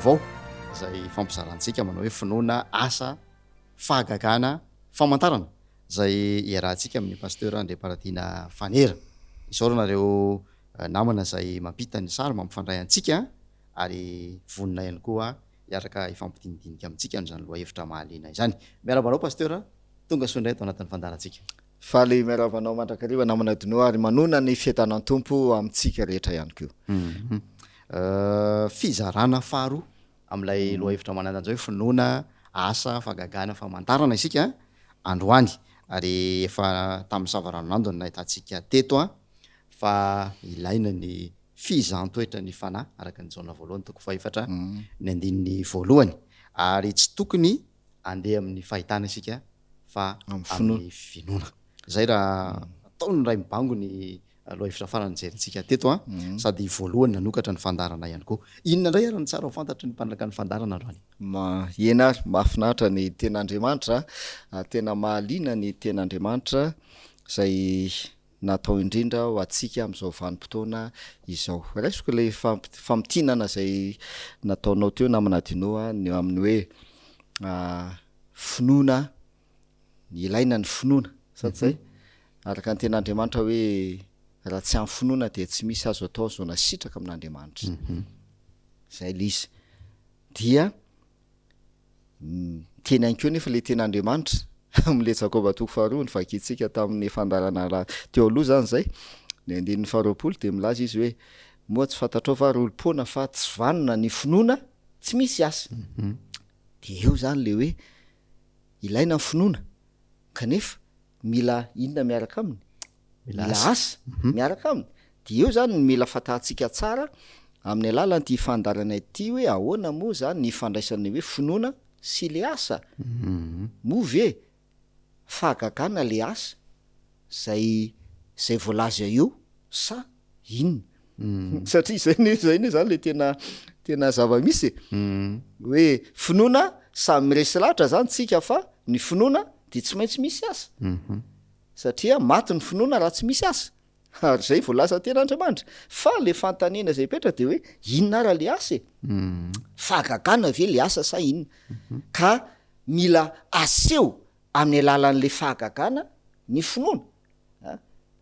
vaovao izay fampizarantsika manao hoe finoana asa fahagagana famantarana izay iarahantsika amin'ny pasteur André Paradina Fanera. Isaoranareo namana izay mampita ny sary mampifandray antsika ary vonina ihany koa iaraka ifampidinidinika amintsika n'izany loha hevitra mahaliana izany. Miarabanao pasteur, tonga soa indray tao anatin'ny fandarantsika. Faly miarabanao mandrakariva namana dino ary manona ny fietanan tompo amintsika rehetra ihany koa. Fizarana faharoa amin'ilay loha hevitra manananja hoe finoana asa fahagagana famantarana isika androany, ary efa tamin'ny savaranonando ny nahitantsika teto fa ilaina ny fizantoetra ny fanahy araka ny jaona voalohany toko fahefatra ny andininy voalohany, ary tsy tokony andeha amin'ny fahitana isika fa amin'ny finoana. Zay raha ataony ray mibango ny loha hevitra farany jerintsika teto sady voalohany nanokatra ny fandarana ihany koa. Inona indray ary ny tsara ho fantatry ny mpanaraka ny fandarana androany? Enary mahafinaritra ny ten'Andriamanitra, tena mahaliana ny ten'Andriamanitra izay natao indrindra ho antsika amin'izao vanim-potoana izao. Raisiko ilay fampitinana izay nataonao teo namana dinoa ny amin'ny hoe finoana, ilaina ny finoana sady zay araka ny ten'Andriamanitra hoe raha tsy amin'ny finoana dia tsy misy azo atao zao nasitraka amin'Andriamanitra. Zay ilay izy. Dia teny ihany koa nefa ilay ten'Andriamanitra amin'le Jakoba toko faharoa ny vakintsika tamin'ny fandarana teo aloha zany zay ny andininy faharoapolo dia milaza izy hoe moa tsy fantatrao va rolom-poana fa tsy vanona ny finoana tsy misy asa. Dia eo zany le hoe ilaina ny finoana kanefa mila inona miaraka aminy? Mila asa miaraka aminy. Dia eo zany mila fatantsika tsara amin'ny alalan'ity fandarana ity hoe ahoana moa zany ny ifandraisany hoe finoana sy le asa. Move fahagagana le asa zay voalaza eo sa inona? Satria zay ne zany le tena zava-misy hoe finoana samy miresy lahatra zany tsika fa ny finoana dia tsy maintsy misy asa. Satria maty ny finoana raha tsy misy asa. Ary zay voalaza ten'Andriamanitra. Fa le fanontaniana izay petra dia hoe inona ara le asa? Fahagagana ve le asa sa inona? Ka mila aseho amin'ny alalan'le fahagagana ny finoana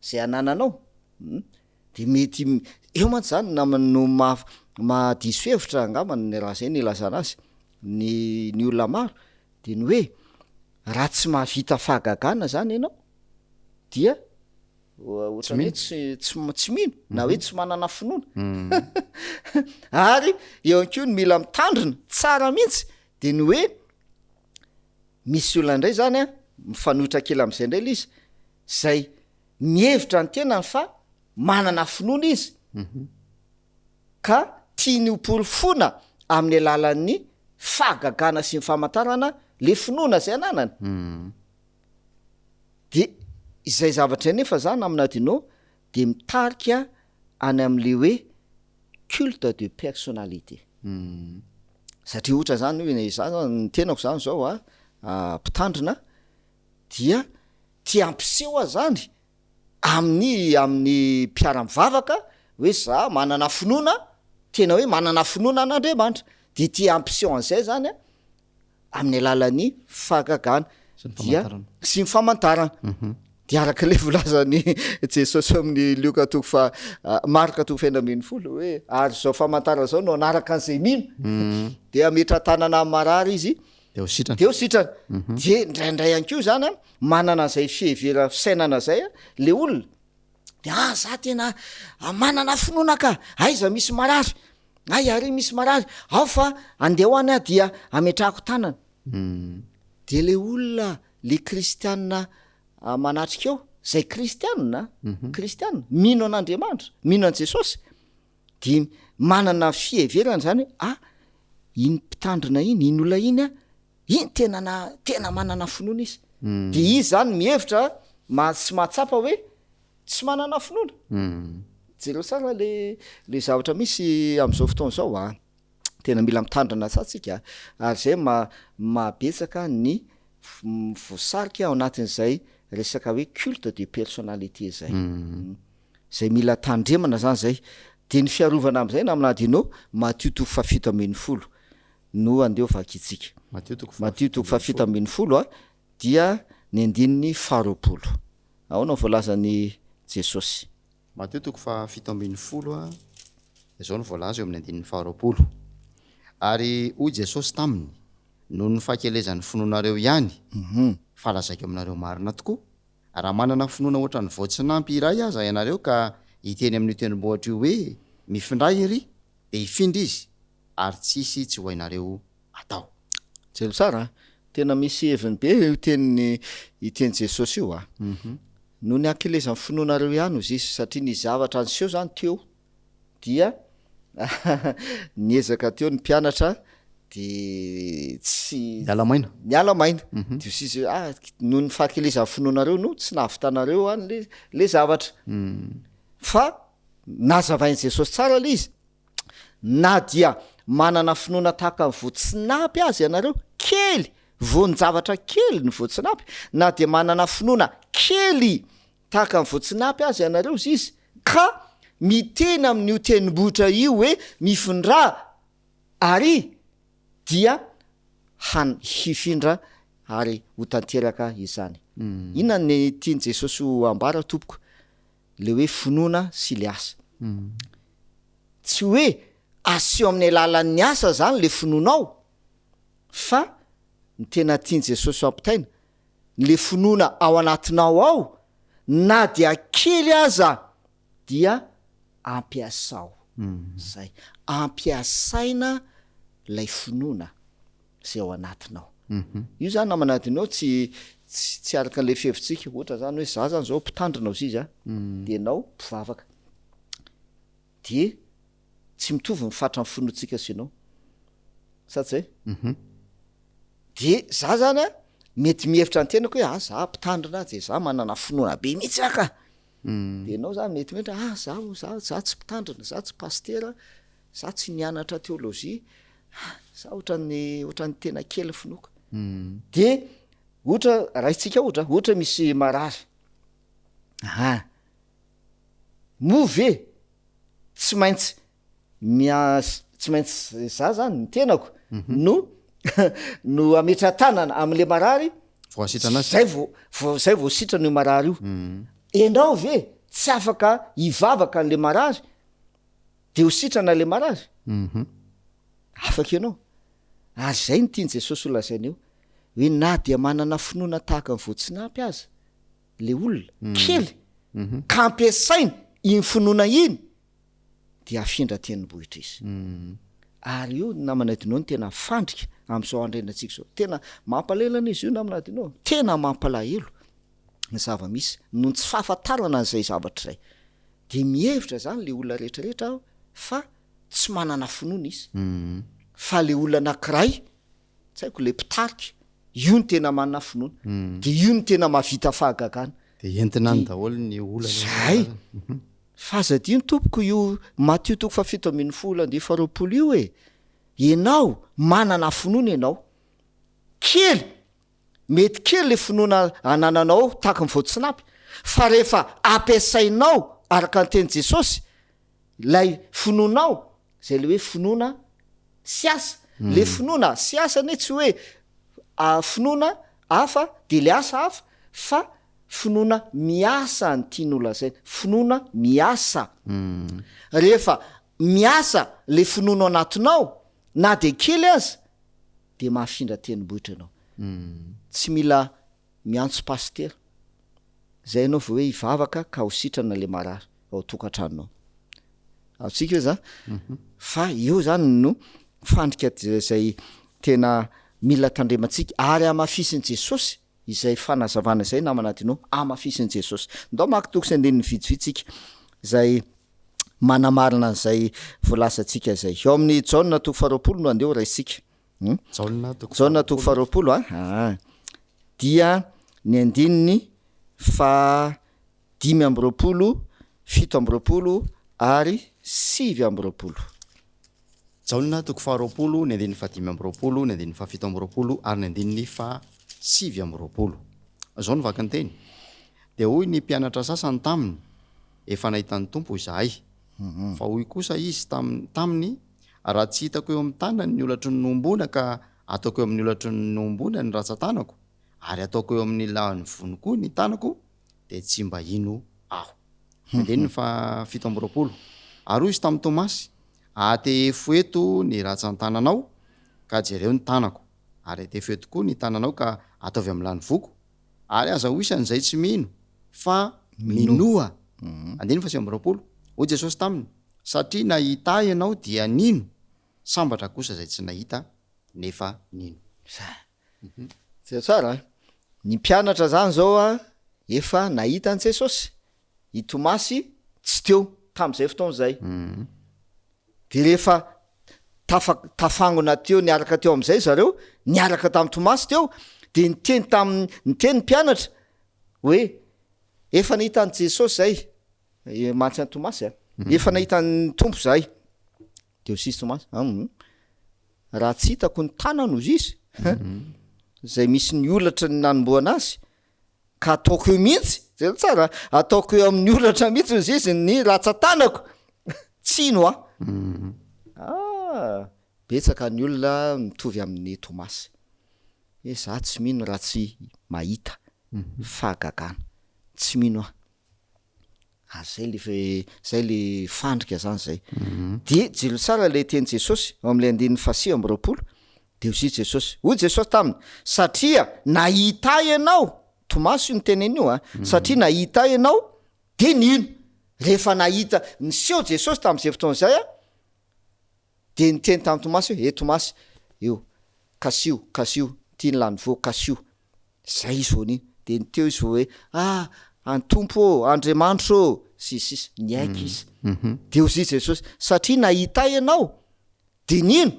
zay anananao. Dia mety eo mantsy zany namano mahadiso hevitra angambany ny raha zay ny ilazana azy ny olona maro dia ny hoe raha tsy mahavita fahagagana zany ianao dia ohatrany hoe tsy mino na hoe tsy manana finoana. Ary eo ihany koa ny mila mitandrina tsara mihitsy dia ny hoe misy olona indray zany mifanohitra kely amin'izay indray izy zay mihevitra ny tenany fa manana finoana izy ka tia ny hoporofona amin'ny alalan'ny fahagagana sy ny famantarana le finoana zay ananany. Dia izay zavatra nefa zany amina dino dia mitarika any amin'le hoe culte de personnalité. Satria ohatra zany hoe ny tenako zany zao mpitandrina dia tia ampiseho zany amin'ny mpiara-mivavaka hoe za manana finoana, tena hoe manana finoana an'Andriamanitra, dia tia ampiseho an'izay zany amin'ny alalan'ny fahagagana dia sy ny famantarana. Dia araka le volazany Jesosy amin'ny Luka Marka toko 10:10 hoe ary zao famantarana zao no anaraka an'izay mino dia ametra tanana marary izy dia ho sitrana. Dia indraindray ihany koa zany manana izay fihevera fisainana zay le olona dia za tena manana finoana ka, aiza misy marary, ary misy marary ao fa andeha ho any dia ametrahako tanana. Dia le olona le kristianina manatrika eo zay kristianina mino an'Andriamanitra, mino an' Jesosy, dia manana fiheverana zany iny mpitandrina iny olona iny tena manana finoana izy. Dia izy zany mihevitra sy mahatsapa hoe tsy manana finoana. Jereo tsara le zavatra misy amin'izao fotoana zao tena mila mitandrina tsatsika ary zay mabetsaka ny voasarika ao anatin'izay resaka hoe culte de personnalité zay mila tandremana zany zay. Dia ny fiarovana amin'izay na amin'adino Matthieu 7:10 no andeo vakitsika matio toko fafito ambin'ny folo a dia ny andininy faharoapolo aoanao voalazany jesosy matio toko fa fito ambin'ny folo a zao ny voalaza eo amin'ny andininy faharoapolo ary hoy jesosy taminy no ny fahakelezan'ny finoanareo ihany falazaiko aminareo marina tokoa raha manana finoana ohatra ny voatsinampy iray aza ianareo ka hiteny amin'ny tenibohatra io hoe mifindray iry de hifindra izy ary tsisy tsy ho hainareo atao jelo tsara tena misy heviny be iteny jesosy io a no ny akelezan'ny finoanareo ihany izy izy satria ny zavatra anseho zany teo dia niezaka teo ny mpianatra de tsy miala maina de sisy no ny fahakelezan'ny finoanareo no tsy nahavitanareo any le zavatra fa nazavainy jesosy tsara le izy na dia manana finoana tahaka ny voatsinapy azy ianareo kely voany-javatra kely ny voatsinapy na dia manana finoana kely tahaka ny voatsinapy azy ianareo zy izy ka miteny amin'io tenibohitra io hoe mifindra ary dia hifindra ary ho tanteraka izany inona ny tiany jesosy ho ambara tompoko le hoe finoana sy le asa tsy hoe asio amin'ny alalan'ny asa zany le finoanao fa ny tena tiany jesosy ho ampitaina le finoana ao anatinao ao na dia kely aza dia ampiasao zay ampiasaina lay finoana zay ao anatinao io zany namanatinao tsy araka an'le fihevitsika ohatra zany hoe za zany zao mpitandrinao zy izy de nao mpivavaka de tsy mitovy mifatra ny finoantsika synao satsy zay de za zany a mety mihevitra ny tenako hoe za mpitandrina de za manana finoana be mihitsy aka de nao zany mety mehtra za tsy mpitandrina za tsy pastera za tsy nianatra teolojia za ohatran'ny tena kely finoako de ohatra raisitsika ohatra misy marary move tsy maintsy tsy maintsy za zany ny tenako no ametra tanana am'le marary zay voasitrana io marary io enao ve tsy afaka hivavaka an'le marary de ho sitrana le marary afaka ianao ary zay ny tiany jesosy olazainy eo hoe na dia manana finoana tahaka ny voatsinapy aza le olona kely ka ampiasainy iny finoana iny de afindra tenibohitra izy ary io namanadinao ny tena fandrika am'izao andrenatsika zao tena mampalelana izy io namanadinao tena mampalahelo ny zava-misy no tsy fahafantarana an'izay zavatra zay de mihevitra zany le olona rehetrarehetra fa tsy manana finoana izy fa le olona anankiray tsy haiko le mpitarika io ny tena manana finoana de io ny tena mahavita fahagagana de entina ny daholo ny olana zay fahazadio ny tompoko io matio toko fa fito ambin'ny folo andeha faharoapolo io e ianao manana finoana ianao kely mety kely le finoana anananao tahaka ny voatsinapy fa rehefa ampiasainao araka ny teny jesosy lay finoanao zay le hoe finoana sy asa le finoana sy asa ne tsy hoe finoana hafa de le asa hafa fa finoana miasa ny tian'olazaina finoana miasa rehefa miasa le finoana anatinao na de kely aza de mahafindra tenibohitra ianao tsy mila miantso pastera zay ianao vo hoe hivavaka ka ho sitrana le marary ao tokantranonao aotsika io za fa eo zany no fandrika zay tena mila tandrematsika ary amafisiny jesosy izay fanazavana zay namanadinao amafisiny jesosy ndao maky toko sy andeniny vitsivitsika zay manamarina an'izay voalasatsika zay eo amin'ny jaona toko faharoapolo no andeo raisika jaona toko faharoapolo dia ny andininy fa 5 amby roapolo 7 amby roapolo ary 5 amby roapolo jaona toko faharoapolo ny andininy fa 5 amby roapolo ny andininy fa 7 amby roapolo ary ny andininy fa 5 amby roapolo zao ny vakany teny de hoy ny mpianatra sasany taminy efa nahitany tompo izahay fa hoy kosa izy taminy raha tsy hitako eo amin'ny tanany ny olatry ny nombona ka ataoko eo amin'ny olatry ny nombona ny ratsan-tanako ary ataoko eo amin'ny lahan'ny vony koa ny tanako de tsy mba ino aho andeny ny fa 7 ary izy tamin'ny Tomasy atefo eto ny ratsan-tananao ka jereo ny tanako ary atefo eto koa ny tananao ka ataovy amin'ny lany voko ary aza ho isan'izay tsy mino fa minoa andeny fa 7 ho Jesosy taminy satria nahita ianao dia nino sambatra kosa zay tsy nahita nefa nino zay tsara ny mpianatra zany zao a efa nahita an Jesosy i Tomasy tsy teo tam'izay fotoan'izay de rehefa tafangona teo niaraka teo am'izay zareo niaraka tamin'ny Tomasy teo de niteny ny mpianatra hoe efa nahita an Jesosy zay mantsy any Tomasy efa nahita ny tompo zay de osisy Tomasy raha tsy hitako ny tanano izy zay misy ny olatra ny nanomboana azy ka ataoko eo mihitsy zay tsara ataoko eo amin'ny olatra mihitsy izy izy ny ratsan-tanako tsino betsaka ny olona mitovy amin'ny Tomasy hoe za tsy mino raha tsy mahita fahagagana tsy mino zay le fandrika zany zay de jelo tsara le teny Jesosy am'le 9:20 de ozy Jesosy hoy Jesosy taminy satria nahita ianao Tomasy io ny teneny io satria nahita ianao de nino rehefa nahita niseho Jesosy tam'izay fotoan'izay de niteny tamin'ny Tomasy hoe Tomasy eo kasio tia ny lany vo kasio zay izy voniny de niteo izy vo hoe antompo Andriamanitro sisy ny aiky izy de ozy Jesosy satria nahita ianao de nino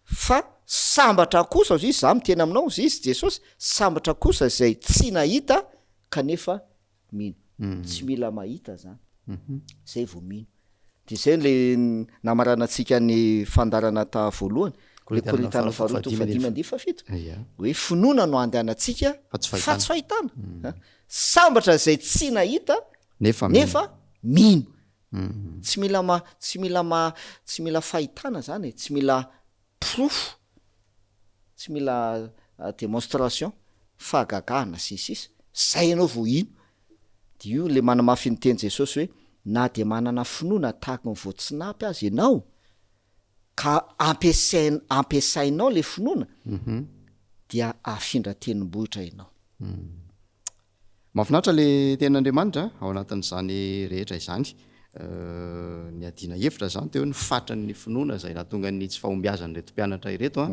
fa sambatra kosa ozy izy za miteny aminao ozy izy Jesosy sambatra kosa zay tsy nahita kanefa mino tsy mila mahita zany zay vo mino de zay le namaranantsika ny fandarana ta voalohany le Korintana 4:5 hoe finoana no andehanantsika fa tsy fahitana sambatra zay tsy nahita nefa mino tsy mila fahitana zany tsy mila proof tsy mila démonstration fahagagahana sisisy zay ianao vo ino de io le manamafy ny teny Jesosy hoe na de manana finoana tahaka ny voatsinapy azy ianao ka ampiasainao le finoana dia afindra tenim-bohitra ianao mahafinaritra le ten'Andriamanitra ao anatin'izany rehetra izany ny adina hevitra zany teo ny fatran'ny finoana zay nahatonga ny tsy fahombiazany reto mpianatra ireto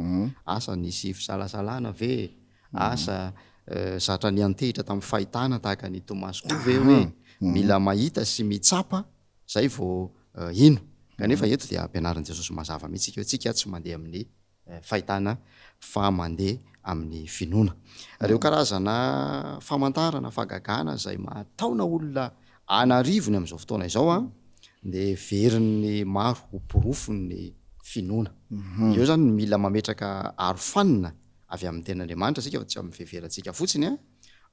asa nisy fisalasalana ve asa zatra ny antehitra tamin'ny fahitana tahaka ny Tomasy koa ve hoe mila mahita sy mitsapa zay vo ino kanefa eto dia ampianarin' Jesosy mazava mihitsika hoe tsika tsy mandeha amin'ny fahitana fa mandeha amin'ny finoana reo karazana famantarana fahagagana zay mahataona olona anarivony am'izao fotoana izao de veriny maro hoporofony finoana eo zany mila mametraka arofanina avy amin'ny ten'Andriamanitra sika fa tsy amin'ny feveratsika fotsiny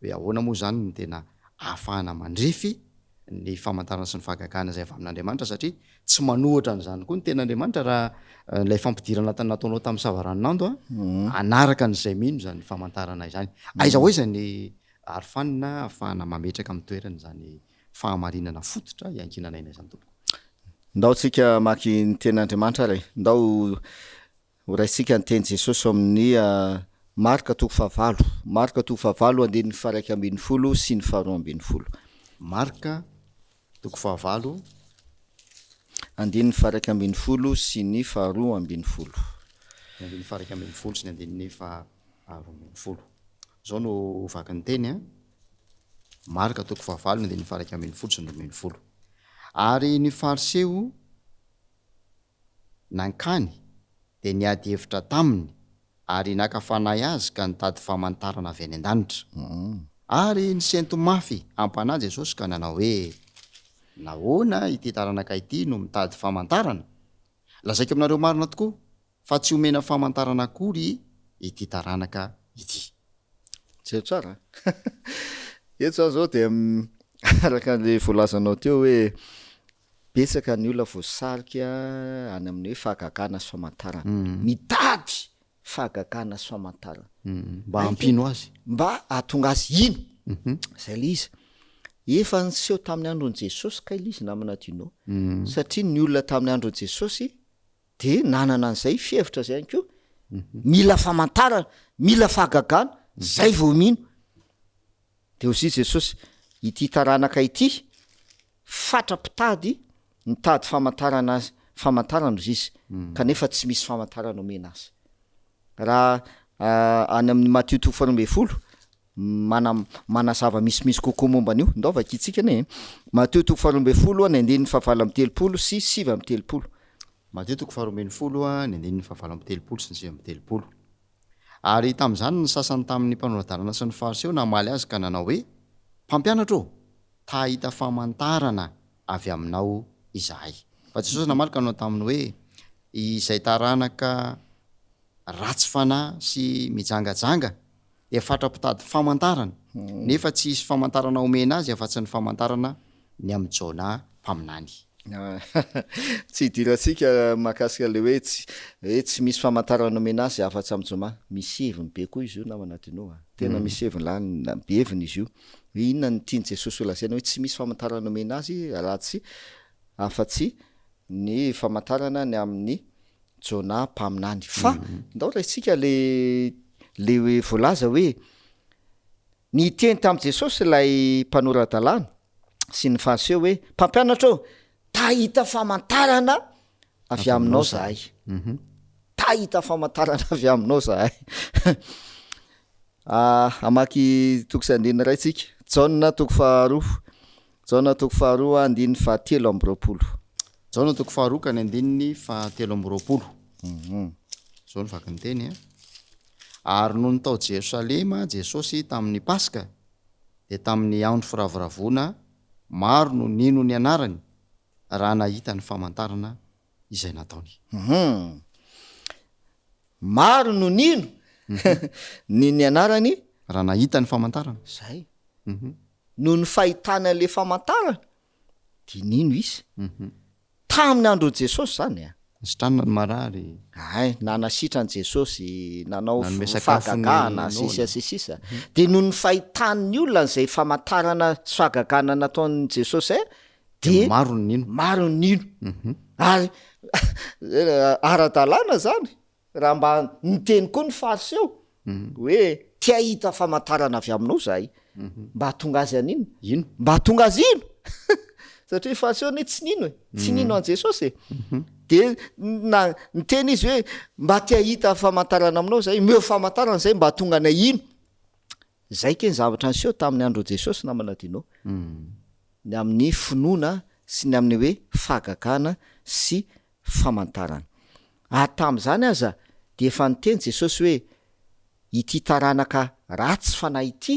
hoe ahoana moa zany ny tena ahafahana mandrefy ny famantarana sy ny fahagagana zay avy amin'Andriamanitra satria tsy manohatra an'izany koa ny ten'Andriamanitra raha lay fampidirana nataonao tamin'ny Savaran'Nando anaraka n'izay mino zany famantarana izany aiza ho aiza ny arofanina ahafahana mametraka amin'ny toerany zany fahamarinana fototra iankinanaina izany tompoko ndao tsika maky ny ten'Andriamanitra ray ndao raisika ny teny Jesosy amin'ny Marka 5:20 andiny 1:10 sy ny 2:10 Marka 5 andiny 1:10 sy ny 2:10 andiny 1:10 sy ny andiny 2:10 zao no vaky ny teny Marka 5 andiny 1:10 sy ny 2:10 ary ny fariseo nankany de niady hevitra taminy ary nakafanahy azy ka nitady famantarana avy any an-danitra ary ny sento mafy ampanahy Jesosy ka nanao hoe nahoana ity taranaka ity no mitady famantarana lazaiko aminareo marina tokoa fa tsy omena famantarana akory ity taranaka ity tsy tsara eto zao de araka le voalazanao teo hoe betsaka ny olona voasarika any amin'ny hoe fahagagana sy famantarana mitady fahagagana sy famantarana mba hampino azy mba ahatonga azy ino zay le izy efa nyseho tamin'ny andron' jesosy ka ila izy namana dinao satria ny olona tamin'ny andron' jesosy de nanana an'izay fihevitra zay any ko mila famantarana mila fahagagana zay vao mino de ozy jesosy ity taranaka ity fatrapitady mitady famantarana azy famantarana ozy izy kanefa tsy misy famantarana omena azy raha any amin'ny Matthieu 7:20 manazava misimisy kokoa momba an'io ndaova kitsika ne Matthieu 7:20 ny andininy 7:30 sy 7:30 Matthieu 7:20 ny andininy 7:30 sy 7:30 ary tam'izany ny sasany tamin'ny mpanoradalana sy ny fariseo namaly azy ka nanao hoe mpampianatra ô tahita famantarana avy aminao izahay fa Jesosy namaly ka nanao taminy hoe izay taranaka ratsy fanahy sy mijangajanga efatrapitady famantarana nefa tsy isy famantarana omena azy afa-tsy ny famantarana ny am' Jona mpaminany tsy hidirantsika mahakasika le hoe tsy misy famantarana omena azy afa-tsy am' Jona misy heviny be koa izy io namanatino tena misy heviny lany be heviny izy io inona ny tiany Jesosy olazaina hoe tsy misy famantarana omena azy raha tsy afa-tsy ny famantarana ny amin'ny Jona mpaminany fa ndao raisika le hoe voalaza hoe ny teny tamin'i Jesosy ilay mpanoradalana sy ny fariseo hoe mpampianatra ô tahita famantarana avy aminao zahay tahita famantarana avy aminao zahay amaky toko sy andininy ray tsika Jaona toko 2 Jaona toko 2 andininy 7:20 Jaona toko 2 ka ny andininy 7:20 zao ny vaky ny teny ary no ny tao Jerosalema Jesosy tamin'ny Paska de tamin'ny andro firavoravona maro no nino ny anarany raha nahita ny famantarana izay nataony maro no nino nino ny anarany raha nahita ny famantarana zay no ny fahitana le famantarana de nino izy tamin'ny andron' Jesosy zany nysitranona ny marary ay nanasitrany Jesosy nanao fahagagana sisa de no ny fahitany olona n'izay famantarana sy fahagagana nataon'ny Jesosy de maro ny nino ary ara-dalàna zany raha mba niteny koa ny fariseo hoe tia hita famantarana avy aminao zahay mba hatonga azy an'ino ino mba hatonga azy ino satria fariseo ne tsy nino tsy nino an Jesosy de niteny izy hoe mba tia hita famantarana aminao zay meo famantarana zay mba hatonga anay ino zay ke ny zavatra nyseho tamin'ny andro Jesosy namanadinao ny amin'ny finoana sy ny amin'ny hoe fahagagana sy famantarana tam'izany aza de efa niteny Jesosy hoe ity taranaka ratsy fanahy ity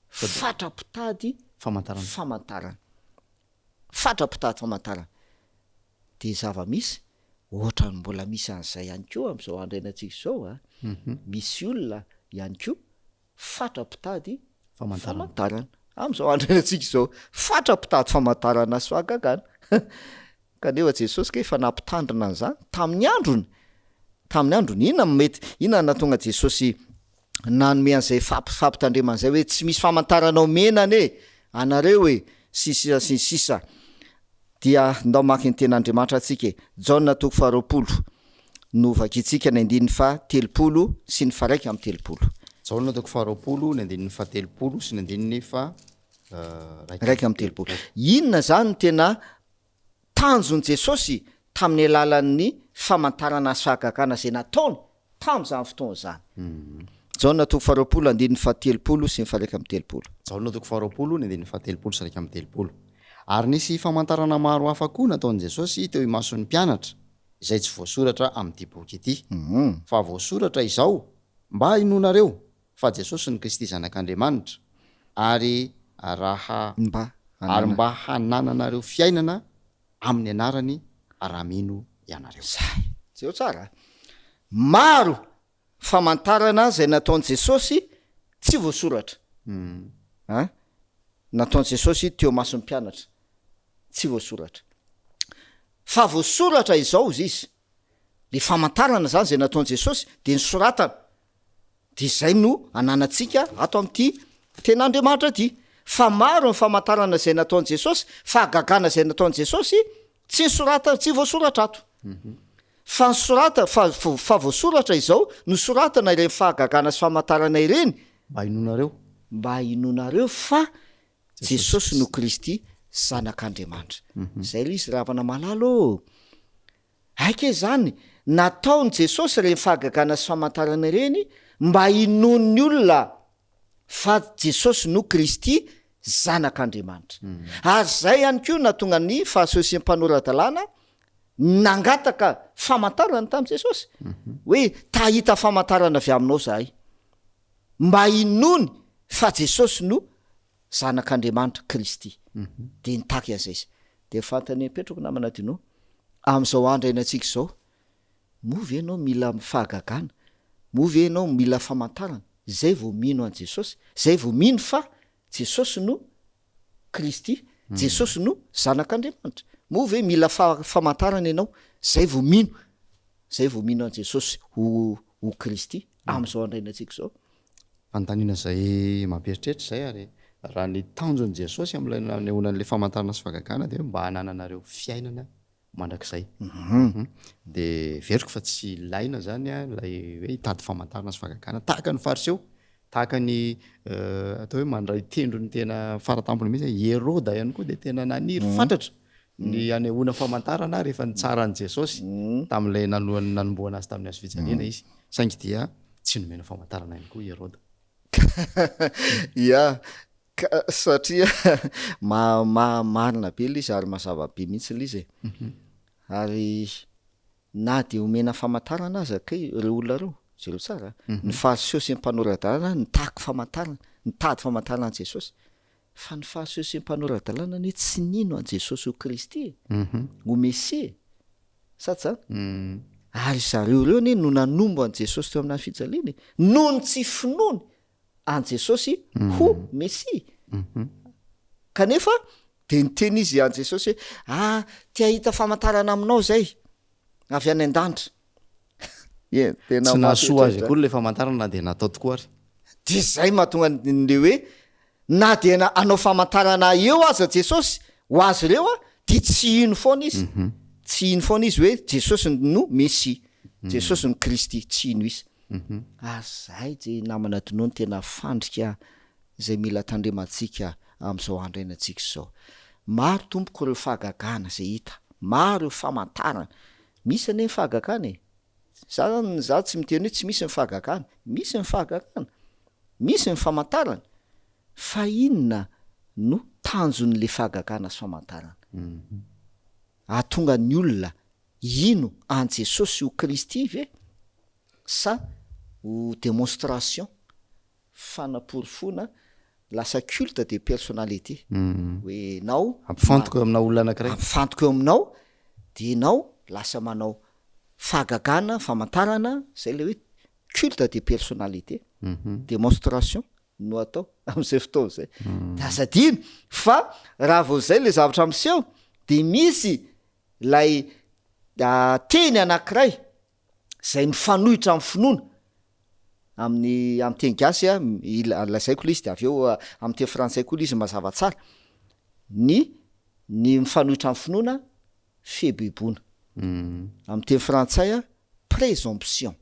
fatrapitady famantarana fatrapitady famantarana de zava-misy ohatra ny mbola misy an'izay ihany koa am'izao andrainantsika zao misy olona ihany koa fatrapitady famantarana am'izao andrainantsika zao fatrapitady famantarana sy fahagagana kanefa Jesosy ka efa nampitandrina an'izany tamin'ny androny inona mety inona natonga Jesosy nanome an'izay fampitandreman'izay hoe tsy misy famantarana omena ane anareo hoe sisa dia ndao maky ny ten'Andriamanitra atsika Jaona toko 2 no vakitsika ny andininy 30 sy ny 1:30 Jaona toko 2 ny andininy 30 sy ny andininy 1:30 inona zany tena tanjon'i Jesosy tamin'ny alalan'ny famantarana sy fahagagana zay nataony tamin'izany fotoana zany Jaona toko 2 andininy 30 sy ny 1:30 Jaona toko 2 ny andininy 30 sy 1:30 ary nisy famantarana maro hafa koa nataon'i Jesosy teo imason'ny mpianatra izay tsy voasoratra amin'ity boky ity fa voasoratra izao mba inonareo fa Jesosy ny Kristy zanak'Andriamanitra ary mba hanananareo fiainana amin'ny anarany raha mino ianareo zay zeo tsara maro famantarana zay nataon'i Jesosy tsy voasoratra nataon'i Jesosy teo mason'ny mpianatra tsy voasoratra fa voasoratra izao izy izy le famantarana zany zay nataon' jesosy de ny soratana de zay no ananatsika ato am'ty ten'andriamanitra ty fa maro ny famantarana zay nataon' jesosy fa agagana zay nataon' jesosy tsy nysorata tsy voasoratra ato fa ny sorata fa voasoratra izao no soratana ireny fahagagana sy famantarana ireny mba inonareo fa jesosy no kristy zanak'andriamanitra zay le izy ravana malalo aike zany nataony jesosy reny fahagagana sy famantarana ireny mba inon'ny olona fa jesosy no kristy zanak'andriamanitra ary zay ihany ko na tonga ny fahasosim-panoradalàna nangataka famantarana tamy jesosy hoe tahita famantarana avy aminao zahay mba inony fa jesosy no zanak'andriamanitra kristy de nitaky an'zay izy de fantany petroko namana dino am'izao andro ainantsika zao movy ianao mila fahagagana movy ianao mila famantarana zay vao mino an' jesosy zay vao mino fa jesosy no kristy jesosy no zanak'andriamanitra movy mila famantarana ianao zay vao mino an' jesosy ho kristy am'izao andro ainantsika zao fantanina zay mampieritreritra zay ary raha ny tanjon'i jesosy am'lay neonan'le famantarana sy fahagagana de mba hanananareo fiainana mandrak'izay de veriko fa tsy laina zany a lay hoe hitady famantarana sy fahagagana tahaka ny fariseo tahaka ny atao hoe mandray tendro ny tena faratampony mihitsy Herôda ihany koa de tena naniry fantatra ny anehoana famantarana rehefa ny tsara an' jesosy tam'lay nanomboana azy tamin'ny azo fijaliana izy saingy dia tsy nomena famantarana ihany koa Herôda ya satria marina be l izy ary mazava be mihitsy l izy ary na de omena famantarana azy reo olona reo zay reo tsara ny fariseo sy ny mpanoradalàna nitaky famantarana nitady famantarana an' jesosy fa ny fariseo sy ny mpanoradalàna ny tsy nino an' jesosy ho kristy ho mesie sady zany ary zareo reo ne no nanombo an' jesosy teo amin'any fijaliany noho ny tsy finoany an' jesosy ho mesie kanefa de nyteny izy an' jesosy hoe tia hita famantarana aminao zay avy any an-danitra tsy nahasoa azy akory le famantarana de natao tokoa ary de zay mahatonga le hoe na de anao famantarana eo aza jesosy ho azy reo a de tsy ino foana izy tsy ino foana izy hoe jesosy no mesie jesosy no kristy tsy ino izy zay de namana dinoany tena fandrika zay mila tandrematsika am'izao andro ainantsika zao maro tompoko reo fahagagana zay hita maro reo famantarana misy ane ny fahagagana za tsy miteny hoe tsy misy ny fahagagana misy ny fahagagana misy ny famantarana fa inona no tanjon'le fahagagana sy famantarana ahatonga ny olona ino an' jesosy ho kristy ve sa ho démonstration fanaporofona lasa culte de personnalité hoe nao ampifantoka eo aminao olona anankiray ampifantoka eo aminao de nao lasa manao fahagagana famantarana zay le hoe culte de personnalité démonstration no atao am'izay fotoana zay de azadino fa raha vao zay le zavatra amseho de misy lay teny anankiray zay nifanohitra amin'ny finoana amin'ny teny gasy a lazaiko le izy de avy eo amin'ny teny frantsay koa le izy mazava tsara ny mifanohitra amin'ny finoana febebona amin'ny teny frantsay a présomption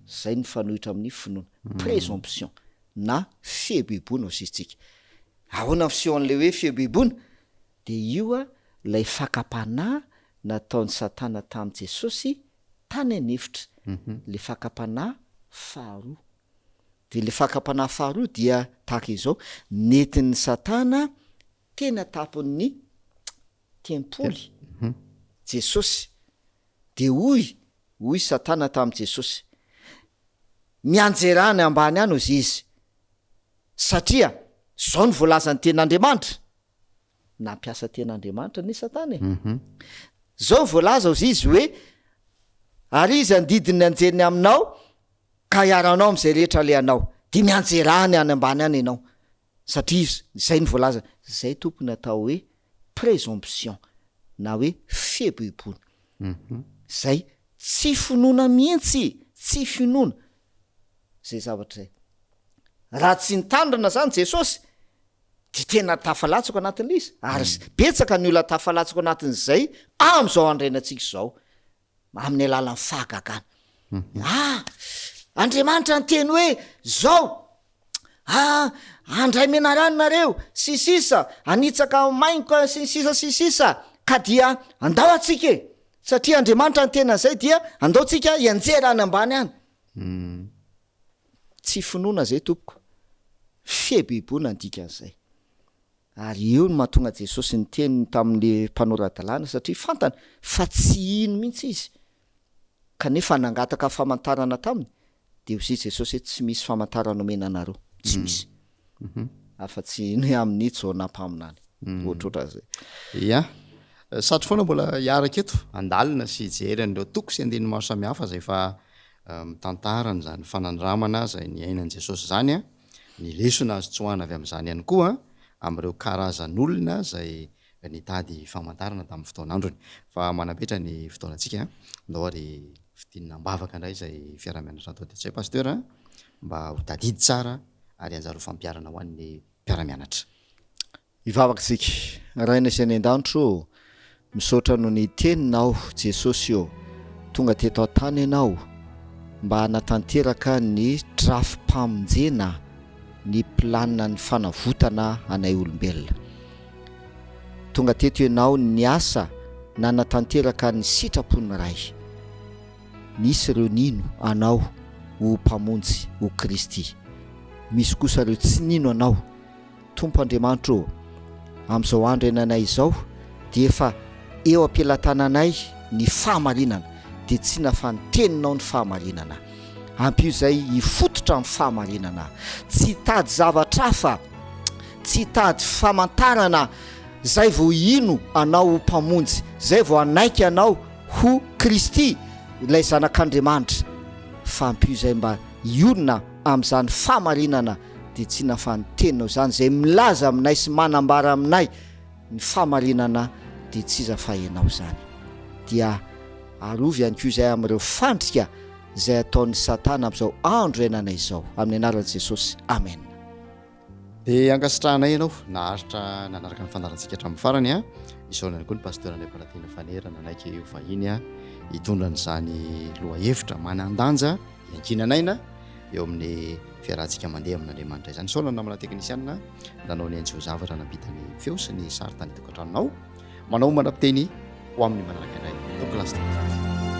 zay ny mifanohitra amin'ny finoana présomption na febebona ositsika ahoana fisehoan'le hoe febebona de io a lay fakapanahy nataony satana tamin'i jesosy tany anefitra le fakapanahy faharoa de le fakapanahy faharoa dia tahaka izao netin'ny satana tena tapon'ny tempoly jesosy de hoy satana tamin'i jesosy mianjerany ambany any ozy izy satria zao ny voalazany ten'andriamanitra nampiasa ten'andriamanitra ny satana zao voalaza ozy izy hoe ary izy andidiny anjeriny aminao ka hiaranao am'izay rehetra leanao de mianjerany any ambany any ianao satria zay ny voalaza zay tompony atao hoe présomption na hoe fiheboheboana zay tsy finoana mihitsy tsy finoana zay zavatra zay raha tsy nitandrina zany Jesosy de tena tafalatsaka anatin'le izy ary betsaka ny olona tafalatsaka anatin'izay am'izao andrenantsika zao amin'ny alalan'ny fahagagana Andriamanitra ny teny hoe zao andray menaranonareo sisisa anitsaka mainka sisisa ka dia andao atsika e satria Andriamanitra ny tena zay dia andaotsika ianjerany ambany any tsy finoana zay tompoko fiheboheboana ndikan'izay ary eo no mahatonga Jesosy ny teny tamin'le mpanorandalàna satria fantany fa tsy ino mihitsy izy kanefa nangataka famantarana taminy de hozy Jesosy hoe tsy misy famantarana omena anareo tsy misy afa-tsy ny amin'ny jonampaminany ohatrohatran'izay ia satry foana mbola hiaraka eto andalina sy jery an'ireo toko sy andeny maro samihafa zay fa mitantarana zany fanandramana zay ny ainan'i Jesosy zany a ny lesona azo tsoahana avy amin'izany ihany koa am'ireo karazan'olona zay nitady famantarana tamin'ny fotoan'androny fa manapetra ny fotoanantsika andao ary fidinina mbavaka indray zay fiaramianatra atao tetsay pasteur mba ho tadidy tsara ary anjaro fampiarana ho an'ny mpiaramianatra ivavaka tsika raina sy any an-danitro misaotra no ny teninao Jesosy eo tonga teto an-tany ianao mba hanatanteraka ny drafim-pamonjena ny planina ny fanavotana anay olombelona tonga teto ianao ny asa nanatanteraka ny sitrapony ray nisy ireo nino anao ho mpamonjy ho Kristy misy kosa ireo tsy nino anao Tompo Andriamanitra amin'izao andro iananay izao de efa eo am-pilatananay ny fahamarinana de tsy nafa niteninao ny fahamarinana ampio izay hifototra amin'ny fahamarinana tsy tady zavatra hafa tsy tady famantarana zay vao ino anao ho mpamonjy zay vao anaiky anao ho Kristy ilay zanak'Andriamanitra fa ampio izay mba iolona amin'izany fahamarinana de tsy nafa niteninao zany zay milaza aminay sy manambara aminay ny fahamarinana de tsy zafahenao zany dia arovy ihany koa izay amin'ireo fandrika zay ataon'ny Satana amin'izao andro iananay izao amin'ny anaran'i Jesosy amen de ankasitrahanay ianao naharitra nanaraka ny fandarantsika hatramin'ny farany izao ihany koa ny pasteur anay Palatena Fanerana anaiky io vahiny hitondran'izany lohahevitra manandanja iankinanaina eo amin'ny fiarahantsika mandeha amin'Andriamanitra izany sao namana teknisianina nanao ny anjio zavatra nampitany feo sy ny sary tany tokantranonao manao manam-piteny ho amin'ny manaraka indray Douglas